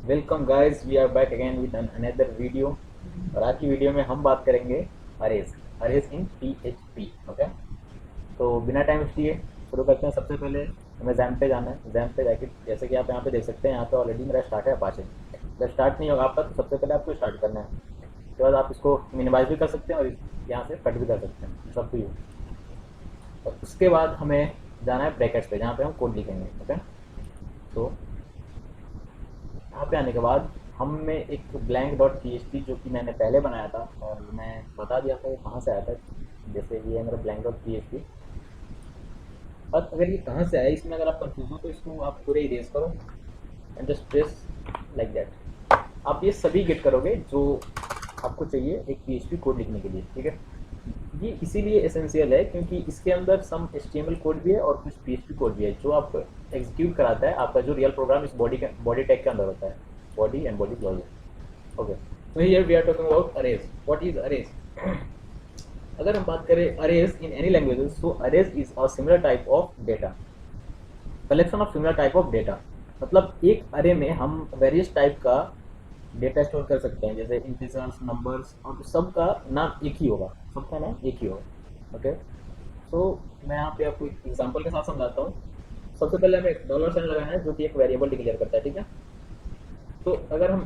Welcome guys, we are back again with another video. और आज की वीडियो में हम बात करेंगे arrays arrays in PHP। Okay, तो बिना टाइम वेस्ट किए शुरू करते हैं। सबसे पहले हमें जैम पे जाना है। जैम पे जाके जैसे कि आप यहाँ पे देख सकते हैं, यहाँ पे ऑलरेडी मेरा स्टार्ट है अपाचे। जब स्टार्ट नहीं होगा आपका तो सबसे पहले आपको स्टार्ट करना है। उसके बाद आप इसको मिनिमाइज भी कर सकते हैं और यहाँ से कट भी कर सकते हैं, सब कुछ। और उसके बाद हमें जाना है ब्रैकेट्स पे, जहाँ पे हम कोड लिखेंगे। ओके, तो यहाँ पे आने के बाद हमें एक ब्लैंक डॉट पी जो कि मैंने पहले बनाया था और मैं बता दिया था वो कहाँ से आया था। जैसे ये है मेरा ब्लैंक डॉट पी। और अगर ये कहाँ से आया, इसमें अगर आप कंफ्यूज हो तो इसको आप पूरे इरेज करो and just press like that. आप ये सभी गेट करोगे जो आपको चाहिए एक पी कोड लिखने के लिए। ठीक है, ये इसीलिए एसेंशियल है क्योंकि इसके अंदर सम HTML कोड भी है और कुछ PHP कोड भी है जो आप एग्जीक्यूट कराता है आपका जो रियल प्रोग्राम इस बॉडी टैग के अंदर होता है, body and body clause. Okay, so here we are talking about arrays. What is arrays? अगर हम बात करें arrays in any languages, so arrays is a similar type of data, collection of similar type of data। मतलब एक अरे में हम various type का डेटा स्टोर कर सकते हैं, जैसे इंटीजर्स, नंबर्स, और सबका नाम एक ही होगा, सबका नाम एक ही होगा। ओके, सो मैं यहाँ पे आपको एक एग्जांपल के साथ समझाता हूँ। सबसे पहले हमें एक डॉलर साइन लगाना है जो कि एक वेरिएबल डिक्लेयर करता है। ठीक है, तो अगर हम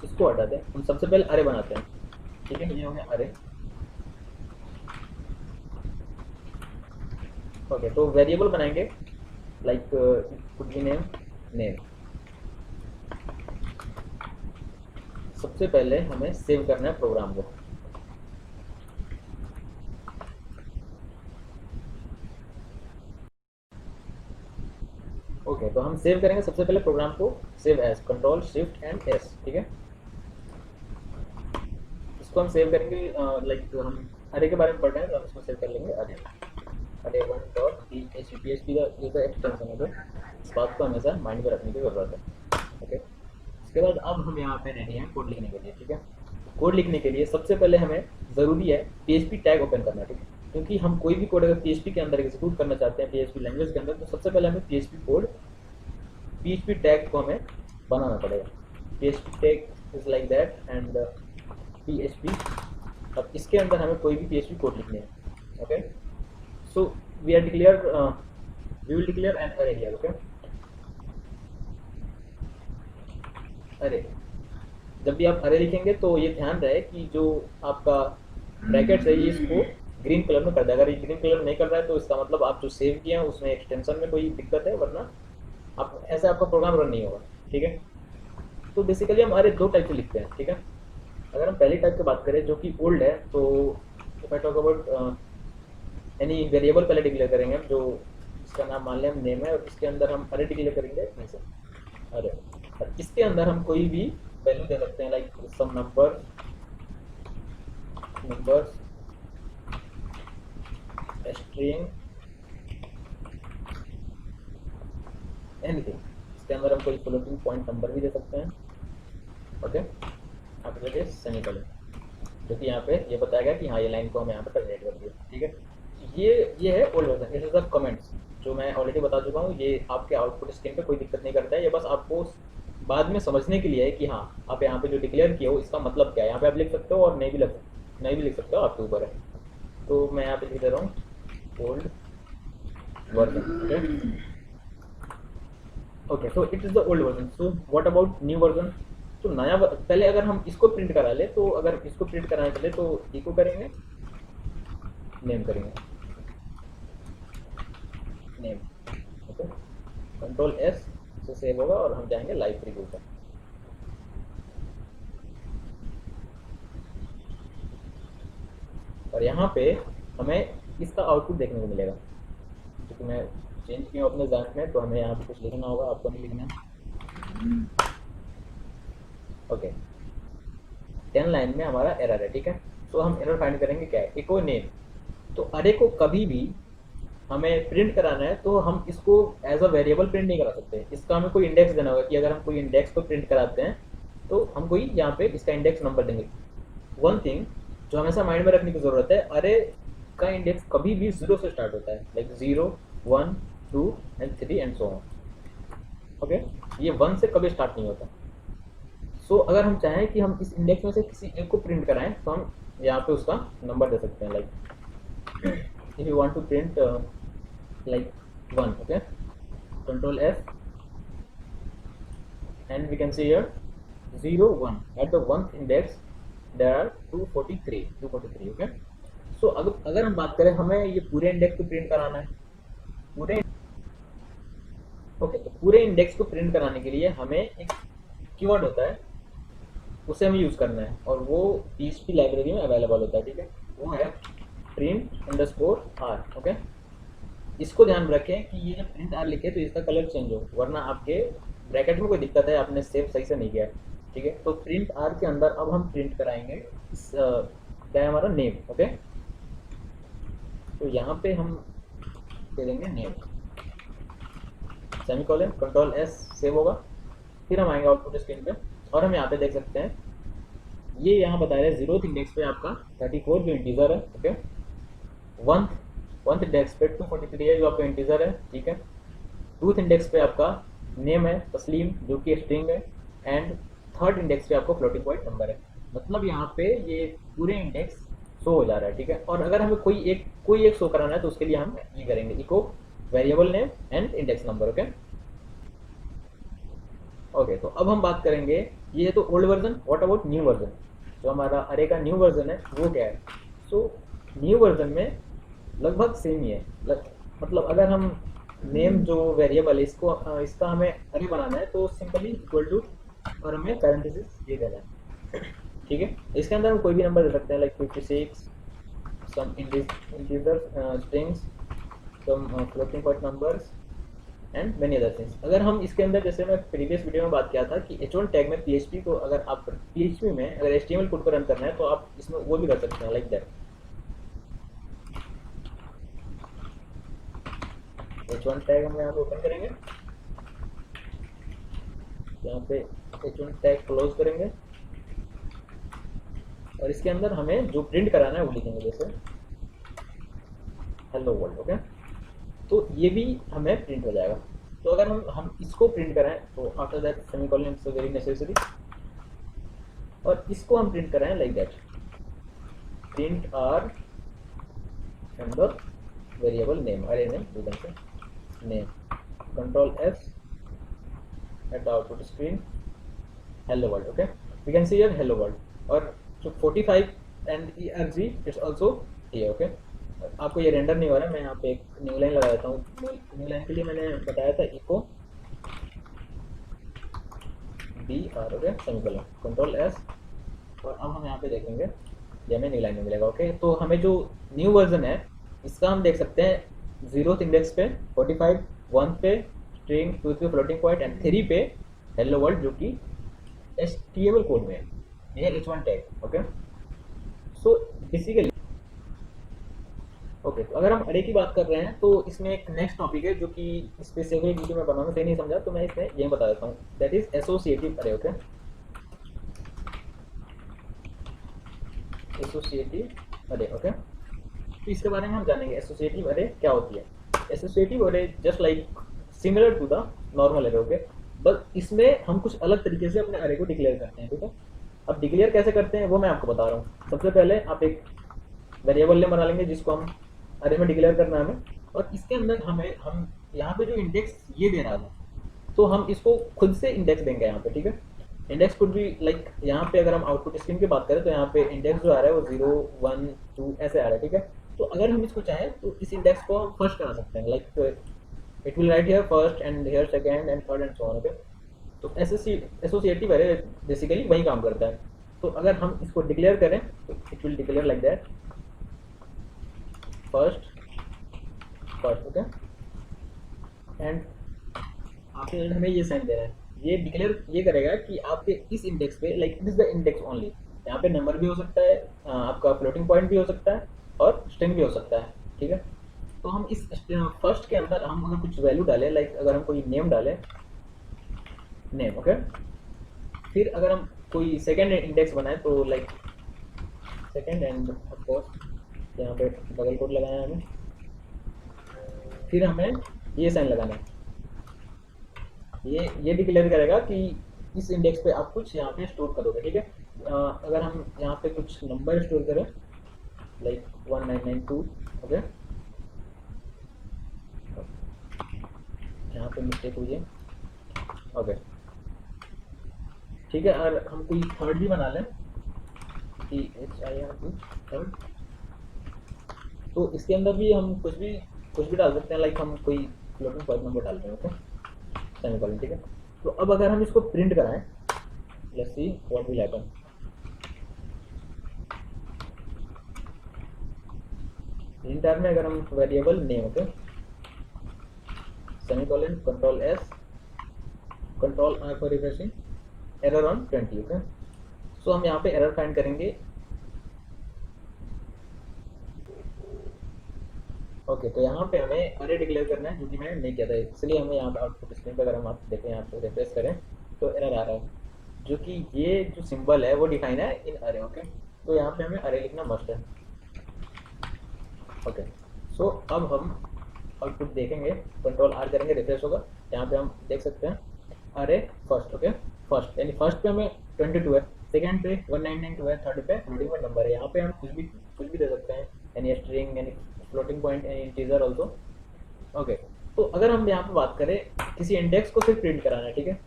इसको हटा दें, हम सबसे पहले अरे बनाते हैं। ठीक है, ये हो गया अरे। ओके, तो वेरिएबल बनाएंगे like could be name, name. सबसे पहले हमें सेव करना है प्रोग्राम को। ओके, तो हम सेव करेंगे सबसे पहले प्रोग्राम को, save as, control shift and S. ठीक है, इसको हम सेव करेंगे लाइक हम अरे के बारे में पढ़ रहे हैं तो हम इसको सेव कर लेंगे अरे। अरे वन डॉट PHP का ये तो एक्सटेंशन है, तो इस बात को हमेशा माइंड में रखने की जरूरत है। ओके, उसके बाद अब हम यहाँ पे रेडी हैं कोड लिखने के लिए। ठीक है, कोड लिखने के लिए सबसे पहले हमें ज़रूरी है PHP टैग ओपन करना। ठीक है, क्योंकि हम कोई भी कोड अगर PHP के अंदर एग्जीक्यूट करना चाहते हैं, PHP लैंग्वेज के अंदर, तो सबसे पहले हमें PHP कोड, PHP टैग को हमें बनाना पड़ेगा। PHP tag is like that and PHP। अब इसके अंदर हमें कोई भी PHP कोड लिखने हैं। Okay, so we will declare an array here. Okay, array, जब भी आप अरे लिखेंगे तो ये ध्यान रहे कि जो आपका ब्रैकेट्स है ये इसको ग्रीन कलर में कर दे। अगर ये ग्रीन कलर नहीं कर रहा है तो इसका मतलब आप जो सेव किए हैं उसमें एक्सटेंशन में कोई दिक्कत है, वरना आप ऐसे आपका प्रोग्राम रन नहीं होगा। ठीक है, तो बेसिकली हम अरे दो टाइप से लिखते हैं। ठीक है, अगर हम पहली टाइप की बात करें जो कि ओल्ड है, तो if I talk about any variable पहले डिक्लेयर करेंगे हम, जो इसका नाम मान लें हम नेम है, और इसके अंदर हम अरे डिक्लेयर करेंगे जैसे अरे। और इसके अंदर हम कोई भी वैल्यू दे सकते हैं like some numbers string anything. इसके अंदर हम कोई फ्लोटिंग पॉइंट नंबर भी दे सकते हैं। ओके, आफ्टर दैट सेमीकोलन, जो कि यहाँ पे ये बताया गया कि हाँ ये लाइन को हमें यहाँ पे टर्मिनेट कर दिया। ठीक है, ये है old version. It is the comments जो मैं ऑलरेडी बता चुका हूँ। ये आपके आउटपुट स्क्रीन पे कोई दिक्कत नहीं करता है, ये बस आपको बाद में समझने के लिए है कि हाँ आप यहाँ पे जो डिक्लेयर किया हो इसका मतलब क्या है। यहाँ पे आप लिख सकते हो और नहीं भी लिख सकते हो, आपके ऊपर है। तो मैं यहाँ पे लिख दे रहा हूँ old version. Okay, so it is the old version. So what about new version? तो पहले अगर हम इसको प्रिंट करा ले, तो अगर इसको प्रिंट कराने के लिए तो इको करेंगे, नेम करेंगे, नेम। ओके, कंट्रोल एस से सेव होगा और हम जाएंगे लाइव प्रीव्यू पर। और यहाँ पे हमें इसका आउटपुट देखने को मिलेगा, क्योंकि मैं चेंज किया अपने जैक में, तो हमें यहाँ पे कुछ लिखना होगा, आपको नहीं लिखना है। ओके, 10 लाइन में हमारा एरर है। ठीक है, तो हम एरर फाइंड करेंगे क्या है, इको नेम। तो अरे को कभी भी हमें प्रिंट कराना है तो हम इसको एज अ वेरिएबल प्रिंट नहीं करा सकते। इसका हमें कोई इंडेक्स देना होगा कि अगर हम कोई इंडेक्स को प्रिंट कराते हैं तो हम कोई यहाँ पे इसका इंडेक्स नंबर देंगे। वन थिंग जो हमेशा माइंड में रखने की जरूरत है, अरे का इंडेक्स कभी भी 0 से स्टार्ट होता है, like 0, 1, 2 and 3 and so on. Okay, ये 1 से कभी स्टार्ट नहीं होता। सो अगर हम चाहें कि हम इस इंडेक्स में से किसी एक को प्रिंट कराएं तो हम यहाँ पे उसका नंबर दे सकते हैं, like if you want to print like 1, okay, control F and we can see here 0 1 at the 1th index there are 243 okay. So अगर हम बात करें हमें ये पूरे इंडेक्स को प्रिंट कराना है, पूरे ओके, तो पूरे इंडेक्स को प्रिंट कराने के लिए हमें एक कीवर्ड होता है, उसे हमें यूज करना है और वो PHP लाइब्रेरी में अवेलेबल होता है, ठीक है, वो है print_r, ओके। इसको ध्यान में रखें कि ये जब प्रिंट आर लिखे तो इसका कलर चेंज हो, वरना आपके ब्रैकेट में कोई दिक्कत है, आपने सेव सही से नहीं किया है, ठीक है। तो प्रिंट आर के अंदर अब हम प्रिंट कराएंगे इस क्या है हमारा नेम, ओके। तो यहाँ पे हम दे देंगे name, semicolon, control S save होगा, फिर हम आएंगे आउटपुट स्क्रीन पे और हम यहाँ पे देख सकते हैं ये यहाँ बता रहे हैं 0th इंडेक्स पे आपका 34 जो इंटीजर है, ओके, 1th इंडेक्स पे 243 है जो आपका इंटीजर है, ठीक है, 2th इंडेक्स पे आपका नेम है तस्लीम जो कि स्ट्रिंग है, एंड 3rd इंडेक्स पे आपको फ्लोटिंग पॉइंट नंबर है। मतलब यहाँ पे ये पूरे इंडेक्स शो हो जा रहा है, ठीक है। और अगर हमें कोई एक शो कराना है तो उसके लिए हम ये करेंगे echo variable name and index number, okay. Okay, तो अब हम बात करेंगे, ये तो old version, what about new version, जो हमारा अरे का न्यू वर्जन है वो क्या है। सो न्यू वर्जन में लगभग सेम ही है, मतलब अगर हम नेम जो वेरिएबल है इसका हमें अरे बनाना है तो सिंपली इक्वल टू और हमें पैरेंथेसिस ये देना है, ठीक है। इसके अंदर हम कोई भी नंबर दे सकते हैं, like 56, some integer strings, some floating point numbers and many other things. अगर हम इसके अंदर, जैसे मैं प्रीवियस वीडियो में बात किया था कि h1 टैग में PHP को अगर आप PHP में अगर HTML कोड को रन करना है तो आप इसमें वो भी कर सकते हैं, लाइक दैट h1 टैग हम यहाँ पे ओपन करेंगे, यहाँ पे h1 टैग क्लोज करेंगे और इसके अंदर हमें जो प्रिंट कराना है वो लिखेंगे, जैसे हेलो वर्ल्ड, ओके। तो ये भी हमें प्रिंट हो जाएगा। तो अगर हम इसको प्रिंट कराएं तो after that semicolon is very necessary, और इसको हम प्रिंट कराएं like that print R and the variable name, array name name, control S at the output screen hello world, okay, we can see here hello world, और जो 45 and ERG it's also here, okay। आपको ये render नहीं हो रहा है, मैं यहाँ पे एक न्यू लाइन लगा देता हूँ। न्यू लाइन के लिए मैंने बताया था echo BR, okay, semicolon, control S, और अब हम यहाँ पे देखेंगे ये हमें न्यू लाइन में मिलेगा, ओके। तो हमें जो न्यू वर्जन है इसका हम देख सकते हैं 0th इंडेक्स पे 45, 1 पे स्ट्रिंग, 2 पे फ्लोटिंग पॉइंट एंड 3 पे हेलो वर्ल्ड जो कि HTML कोड में है, ये h1 tag, okay. So basically okay, तो अगर हम अरे की बात कर रहे हैं तो इसमें एक नेक्स्ट टॉपिक है जो कि इस पे सेपरेट वीडियो में बनाना सही नहीं समझा, तो मैं इसमें यही बता देता हूँ, दैट इज एसोसिएटिव अरे, ओके। एसोसिएटिव अरे, ओके, तो इसके बारे में हम जानेंगे एसोसिएटिव अरे क्या होती है। Associative array just like similar to the normal array, okay, बस इसमें हम कुछ अलग तरीके से अपने अरे को डिक्लेयर करते हैं, ठीक है। अब डिक्लेयर कैसे करते हैं वो मैं आपको बता रहा हूँ। सबसे पहले आप एक वेरिएबल नेम बना लेंगे जिसको हम अरे में डिक्लेयर करना है हमें, और इसके अंदर हम यहाँ पे जो इंडेक्स ये दे रहा था तो हम इसको खुद से इंडेक्स देंगे यहाँ पे, ठीक है। इंडेक्स कुड भी लाइक यहाँ पे अगर हम आउटपुट स्क्रीन की बात करें तो यहाँ पे इंडेक्स जो आ रहा है वो 0 1 2 ऐसे आ रहा है, ठीक है। तो अगर हम इसको चाहें तो इस इंडेक्स को हम फर्स्ट करा सकते हैं, like it will write here first and here second and third and so on, okay. तो एसोसिएटिव अरे बेसिकली वही काम करता है। तो अगर हम इसको डिक्लेयर करें तो it will declare like that first, okay, and आपके हमें ये साइन दे रहा है, ये डिक्लेयर ये करेगा कि आपके इस इंडेक्स पे like it is the index only, यहाँ पे नंबर भी हो सकता है, आपका फ्लोटिंग पॉइंट भी हो सकता है और स्ट्रिंग भी हो सकता है, ठीक है। तो हम इस फर्स्ट के अंदर हम अगर कुछ वैल्यू डालें, लाइक अगर हम कोई नेम डालें, नेम, ओके, फिर अगर हम कोई सेकेंड इंडेक्स बनाए तो like second end of course यहाँ पे डबल कोट लगाना है हमें, फिर हमें ये साइन लगाना है, ये डिक्लेयर करेगा कि इस इंडेक्स पे आप कुछ यहाँ पे स्टोर करोगे, ठीक है। अगर हम यहाँ पे कुछ नंबर स्टोर करें लाइक 1992, ओके, यहाँ पे मिस्टेक हुई है, ओके, ठीक है। और हम कोई थर्ड भी बना लें, THIRD थर्ड, तो इसके अंदर भी हम कुछ भी डाल सकते हैं, लाइक हम कोई फ्लोटिंग पॉइंट नंबर डाल रहे हैं, ओके, सेमीकोलन, ठीक है। तो अब अगर हम इसको प्रिंट कराएं, let's see what will happen. Printer में अगर हम variable name, okay, semicolon, control S, control R for refreshing, error on 20, okay. So हम यहाँ पे एरर फाइंड करेंगे, ओके। तो यहाँ पे हमें अरे डिक्लेयर करना है, जो कि मैंने नहीं किया था, इसलिए हमें यहाँ पे आउटपुट स्क्रीन पर अगर हम आप देखें, यहाँ पे रिफ्रेश करें तो एरर आ रहा है, जो कि ये जो सिंबल है वो डिफाइन है इन अरे, ओके। तो यहाँ पे हमें अरे लिखना मस्ट है, ओके। सो अब हम आउटपुट देखेंगे, कंट्रोल आर करेंगे, रिफ्रेश होगा, यहाँ पे हम देख सकते हैं अरे फर्स्ट, ओके, फर्स्ट, यानी फर्स्ट पे हमें 22 है, सेकंड पे 1992 है, थर्ड पे फ्लोटिंग पॉइंट नंबर है। यहाँ पे हम कुछ भी दे सकते हैं, यानी स्ट्रिंग, यानी फ्लोटिंग पॉइंट, यानी इंटीजर ऑल्सो, ओके। तो अगर हम यहाँ पे बात करें किसी इंडेक्स को सिर्फ प्रिंट कराना है, ठीक है,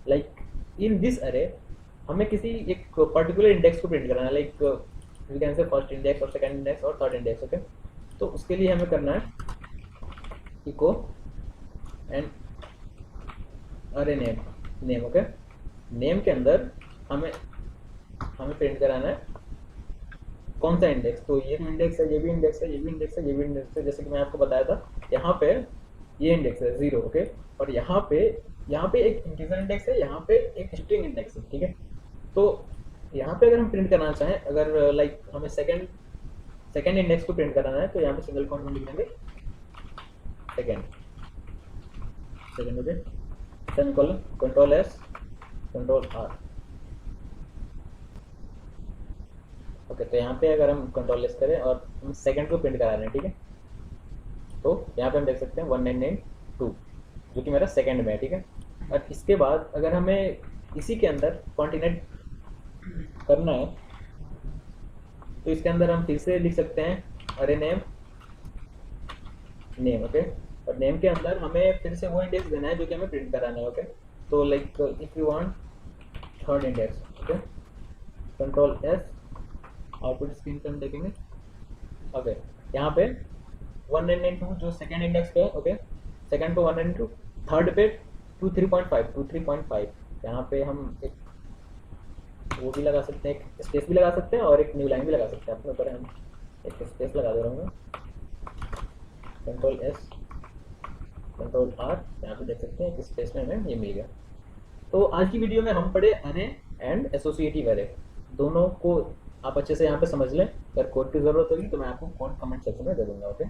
लाइक इन दिस अरे हमें किसी एक पर्टिकुलर इंडेक्स को प्रिंट कराना है, like we can say first index और सेकंड इंडेक्स और थर्ड इंडेक्स, ओके। तो उसके लिए हमें करना है echo and array name, okay. Name के अंदर हमें प्रिंट कराना है कौन सा इंडेक्स, तो ये भी इंडेक्स है, ये भी इंडेक्स है, ये भी इंडेक्स है, ये भी इंडेक्स है, जैसे कि मैं आपको बताया था, यहाँ पे ये इंडेक्स है 0, ओके, और यहाँ पे एक इंटीजर इंडेक्स है, यहाँ पे एक स्ट्रिंग इंडेक्स है, ठीक है। तो यहाँ पे अगर हम प्रिंट करना चाहें, अगर लाइक हमें सेकंड इंडेक्स को प्रिंट कराना है, तो यहाँ पे सिंगल कॉमा में लिख देंगे second, okay, semicolon, control S, control R, okay. तो यहाँ पे अगर हम कंट्रोल एस करें और हम सेकंड को प्रिंट करा रहे हैं, ठीक है, तो यहाँ पे हम देख सकते हैं 1992, जो कि मेरा सेकंड में है, ठीक है। और इसके बाद अगर हमें इसी के अंदर कॉन्टिनेंट करना है, तो इसके अंदर हम फिर से लिख सकते हैं अरे नेम, ओके, और नेम के अंदर हमें फिर से वो इंडेक्स देना है जो कि हमें प्रिंट कराना है, ओके। तो like if you want third index, okay, control S, output screen पे हम देखेंगे, ओके। यहाँ पे 1992 जो सेकंड इंडेक्स पे है, ओके, सेकंड पे 192, थर्ड पे 23.5, यहाँ पे हम एक वो भी लगा सकते हैं, एक स्पेस भी लगा सकते हैं और एक न्यू लाइन भी लगा सकते हैं, अपने ऊपर हम एक स्पेस लगा दे रहा हूँ, कंट्रोल एस, कंट्रोल आर, यहाँ पे देख सकते हैं कि स्पेस में हमें ये मिल गया। तो आज की वीडियो में हम पढ़े अरे एंड एसोसिएटिव अरे, दोनों को आप अच्छे से यहाँ पे समझ लें। अगर कोड की ज़रूरत होगी तो मैं आपको कोड कमेंट सेक्शन में दे दूंगा, ओके।